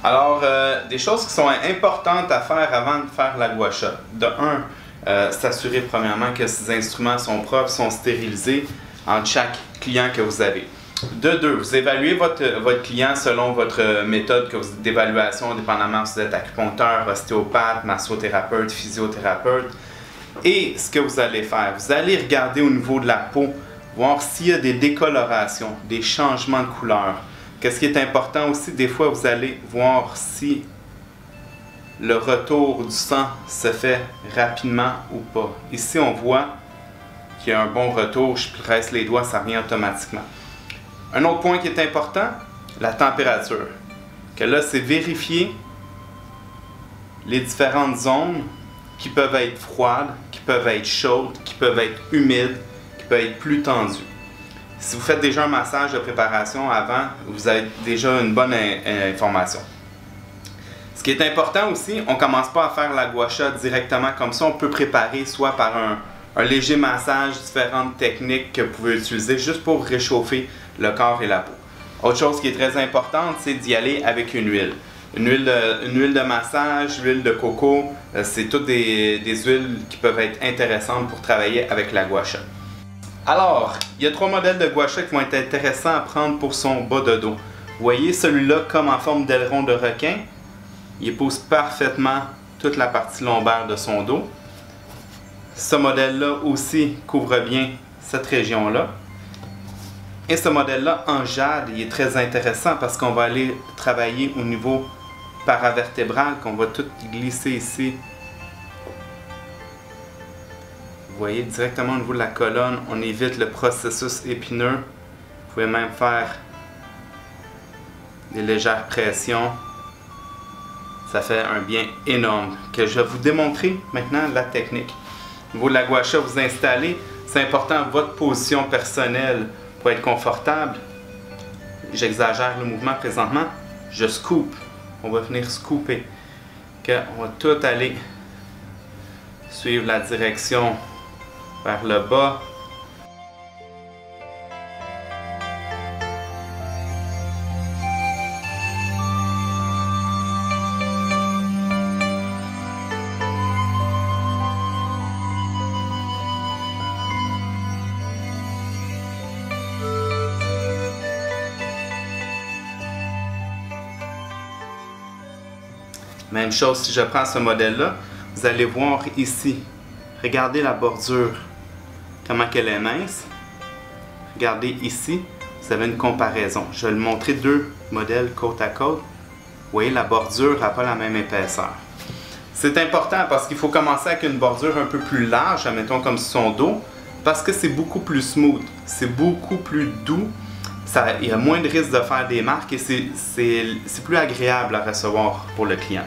Alors, des choses qui sont importantes à faire avant de faire la gua sha. De un, s'assurer premièrement que ces instruments sont propres, sont stérilisés entre chaque client que vous avez. De deux, vous évaluez votre client selon votre méthode d'évaluation, dépendamment si vous êtes acupuncteur, ostéopathe, massothérapeute, physiothérapeute. Et ce que vous allez faire, vous allez regarder au niveau de la peau, voir s'il y a des décolorations, des changements de couleur. Qu'est-ce qui est important aussi, des fois vous allez voir si le retour du sang se fait rapidement ou pas. Ici on voit qu'il y a un bon retour, je presse les doigts, ça revient automatiquement. Un autre point qui est important, la température. Que là c'est vérifier les différentes zones qui peuvent être froides, qui peuvent être chaudes, qui peuvent être humides, qui peuvent être plus tendues. Si vous faites déjà un massage de préparation avant, vous avez déjà une bonne information. Ce qui est important aussi, on ne commence pas à faire la gua sha directement comme ça. On peut préparer soit par un léger massage, différentes techniques que vous pouvez utiliser juste pour réchauffer le corps et la peau. Autre chose qui est très importante, c'est d'y aller avec une huile. Une huile de massage, l'huile de coco, c'est toutes des huiles qui peuvent être intéressantes pour travailler avec la gua sha. Alors, il y a 3 modèles de gua sha qui vont être intéressants à prendre pour son bas de dos. Vous voyez celui-là comme en forme d'aileron de requin. Il épouse parfaitement toute la partie lombaire de son dos. Ce modèle-là aussi couvre bien cette région-là. Et ce modèle-là en jade, il est très intéressant parce qu'on va aller travailler au niveau paravertébral, qu'on va tout glisser ici. Vous voyez directement au niveau de la colonne, on évite le processus épineux. Vous pouvez même faire des légères pressions. Ça fait un bien énorme. Que je vais vous démontrer maintenant la technique. Au niveau de la gua sha, vous installez, c'est important votre position personnelle pour être confortable. J'exagère le mouvement présentement. Je scoop. On va venir scooper. On va tout aller suivre la direction vers le bas. Même chose si je prends ce modèle-là, vous allez voir ici, regardez la bordure, comment elle est mince. Regardez ici, vous avez une comparaison. Je vais vous montrer 2 modèles côte à côte. Vous voyez, la bordure n'a pas la même épaisseur. C'est important parce qu'il faut commencer avec une bordure un peu plus large, admettons comme son dos, parce que c'est beaucoup plus smooth, c'est beaucoup plus doux. Il y a moins de risque de faire des marques et c'est plus agréable à recevoir pour le client.